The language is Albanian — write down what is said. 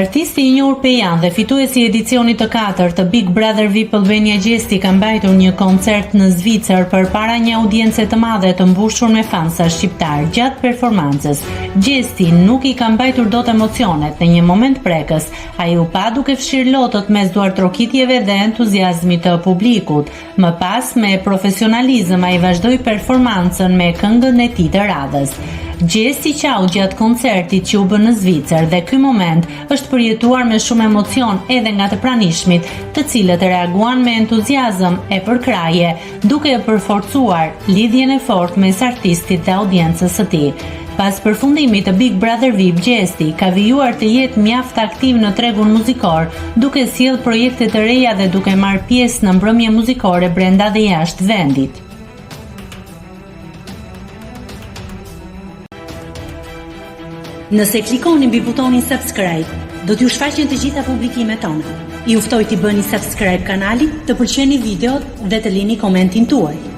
Artisti I njohur Pejan dhe fituesi I edicionit të 4 të Big Brother VIP Albania Gjesti ka mbajtur një koncert në Zvicër përpara një audience të madhe të mbushur me fansa shqiptar. Gjatë performancës, Gjesti nuk I ka mbajtur dot emocionet. Në një moment prekës, ai u pa duke fshirë lotët mes duartrokitjeve dhe entuziazmit të publikut. Më pas, me profesionalizëm ai vazhdoi performancën me këngën e tij të radhës. Gjesti qau gjatë koncertit që u bë në Zvicër dhe ky moment është përjetuar me shumë emocion edhe nga të pranishmit, të cilët reaguan me entuziazëm e përkraje, duke e përforcuar lidhjen e fortë mes artistit dhe audiencës së tij. Pas përfundimit të Big Brother VIP, Gjesti ka vijuar të jetë mjaft aktiv në tregun muzikor, duke sjellë projekte të reja dhe duke marrë pjesë në mbrëmje muzikore brenda dhe jashtë vendit. Nëse klikoni mbi butonin subscribe, do t'ju shfaqen të gjitha publikimet tona. Ju ftoj t'i bëni subscribe kanalit, të pëlqeni videot dhe të lini komentin tuaj.